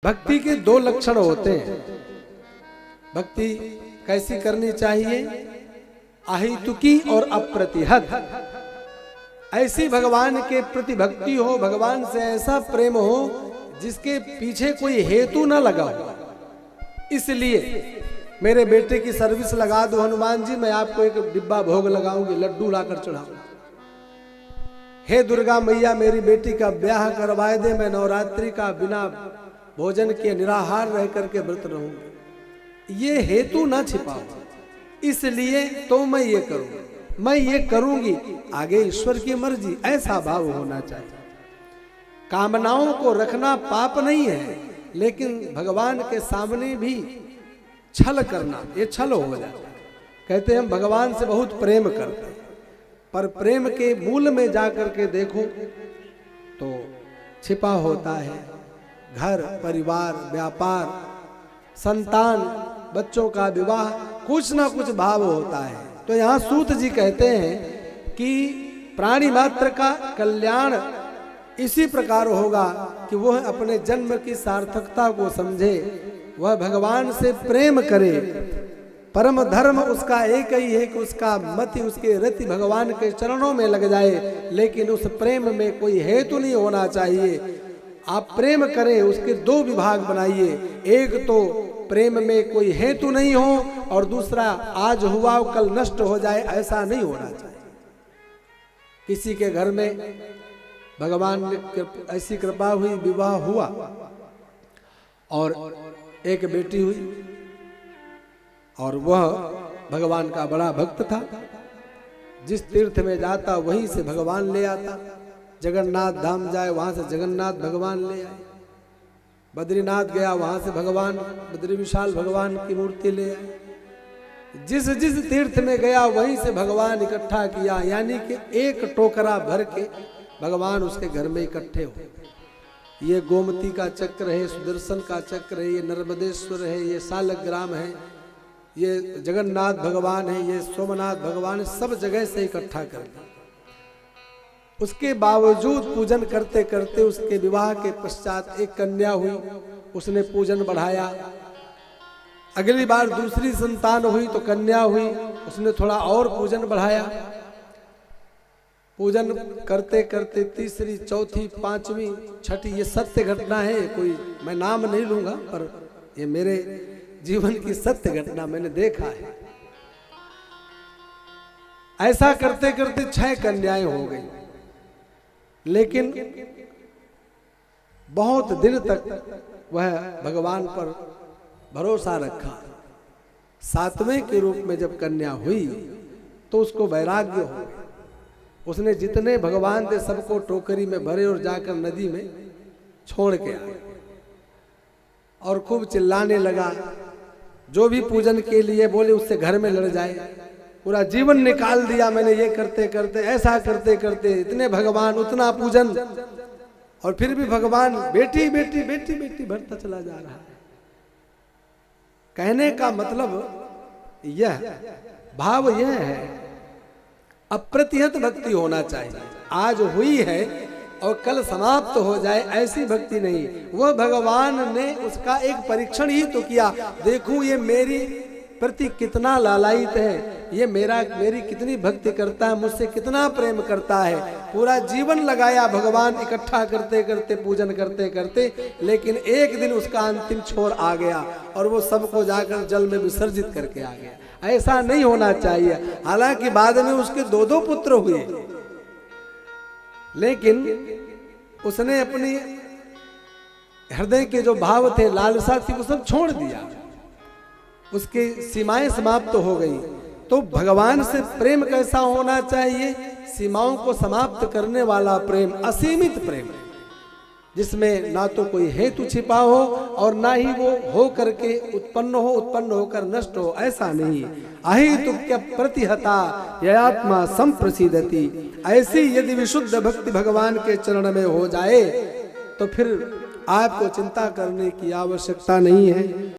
भक्ति के दो लक्षण होते हैं। भक्ति कैसी करनी चाहिए? अहेतुकी और अप्रतिहत। ऐसी भगवान के प्रति भक्ति हो, भगवान से ऐसा प्रेम हो जिसके पीछे कोई हेतु न लगा हो। इसलिए मेरे बेटे की सर्विस लगा दो हनुमान जी, मैं आपको एक डिब्बा भोग लगाऊंगी, लड्डू लाकर चढ़ाऊंगा। हे दुर्गा मैया, मेरी बेटी का ब्याह करवाए दे, मैं नवरात्रि का बिना भोजन के निराहार रह करके व्रत रहूंगी। ये हेतु ना छिपाओ, इसलिए तो मैं ये करूंगा, मैं ये करूंगी, आगे ईश्वर की मर्जी, ऐसा भाव होना चाहिए। कामनाओं को रखना पाप नहीं है, लेकिन भगवान के सामने भी छल करना, ये छल हो जाता है। कहते हैं हम भगवान से बहुत प्रेम करते हैं, पर प्रेम के मूल में जाकर के देखो तो छिपा होता है घर परिवार, व्यापार, संतान, बच्चों का विवाह, कुछ ना कुछ भाव होता है। तो यहाँ सूत जी कहते हैं कि प्राणी मात्र का कल्याण इसी प्रकार होगा कि वह अपने जन्म की सार्थकता को समझे, वह भगवान से प्रेम करे। परम धर्म उसका एक ही है कि उसका मति, उसके रति भगवान के चरणों में लग जाए, लेकिन उस प्रेम में कोई हेतु नहीं होना चाहिए। आप प्रेम करें, उसके दो विभाग बनाइए, एक तो प्रेम में कोई हेतु नहीं हो, और दूसरा आज हुआ कल नष्ट हो जाए, ऐसा नहीं होना चाहिए। किसी के घर में भगवान ने ऐसी कृपा हुई, विवाह हुआ और एक बेटी हुई, और वह भगवान का बड़ा भक्त था। जिस तीर्थ में जाता वहीं से भगवान ले आता। जगन्नाथ धाम जाए, वहां से जगन्नाथ भगवान ले आए। बद्रीनाथ गया, वहां से भगवान बद्री विशाल भगवान की मूर्ति ले आए। जिस जिस तीर्थ में गया वहीं से भगवान इकट्ठा किया, यानी कि एक टोकरा भर के भगवान उसके घर में इकट्ठे हो। ये गोमती का चक्र है, सुदर्शन का चक्र है, ये नर्मदेश्वर है, ये सालग्राम है, ये जगन्नाथ भगवान है, ये सोमनाथ भगवान है, सब जगह से इकट्ठा कर दिया। उसके बावजूद पूजन करते करते उसके विवाह के पश्चात एक कन्या हुई, उसने पूजन बढ़ाया। अगली बार दूसरी संतान हुई तो कन्या हुई, उसने थोड़ा और पूजन बढ़ाया। पूजन करते करते तीसरी, चौथी, पांचवी, छठी, ये सत्य घटना है, कोई मैं नाम नहीं लूंगा, पर ये मेरे जीवन की सत्य घटना मैंने देखा है। ऐसा करते करते 6 कन्याएं हो गई, लेकिन बहुत दिन तक वह भगवान पर भरोसा रखा। 7वें के रूप में जब कन्या हुई तो उसको वैराग्य हो गया। उसने जितने भगवान थे सबको टोकरी में भरे और जाकर नदी में छोड़ के आए, और खूब चिल्लाने लगा। जो भी पूजन के लिए बोले उससे घर में लड़ जाए। पूरा जीवन निकाल दिया मैंने ये करते करते, ऐसा करते करते, इतने भगवान, उतना पूजन, और फिर भी भगवान बेटी बेटी बेटी बेटी भरता चला जा रहा है। कहने का मतलब यह भाव यह है, अप्रतिहत भक्ति होना चाहिए। आज हुई है और कल समाप्त हो जाए, ऐसी भक्ति नहीं। वह भगवान ने उसका एक परीक्षण ही तो किया, देखूं ये मेरी प्रति कितना लालायित है, ये मेरी कितनी भक्ति करता है, मुझसे कितना प्रेम करता है। पूरा जीवन लगाया भगवान इकट्ठा करते करते, पूजन करते करते, लेकिन एक दिन उसका अंतिम छोर आ गया और वो सबको जाकर जल में विसर्जित करके आ गया। ऐसा नहीं होना चाहिए। हालांकि बाद में उसके 2 पुत्र हुए, लेकिन उसने अपनी हृदय के जो भाव थे, लालसा थी, वो सब छोड़ दिया। उसकी सीमाएं समाप्त हो गई। तो भगवान से प्रेम कैसा होना चाहिए? सीमाओं को समाप्त करने वाला प्रेम, असीमित प्रेम, जिसमें ना तो कोई हेतु छिपा हो और ना ही वो हो करके उत्पन्न हो, उत्पन्न होकर नष्ट हो, ऐसा नहीं। अहेतुक्य प्रतिहता ययात्मा संप्रसिद्धति। ऐसी यदि विशुद्ध भक्ति भगवान के चरण में हो जाए तो फिर आपको चिंता करने की आवश्यकता नहीं है।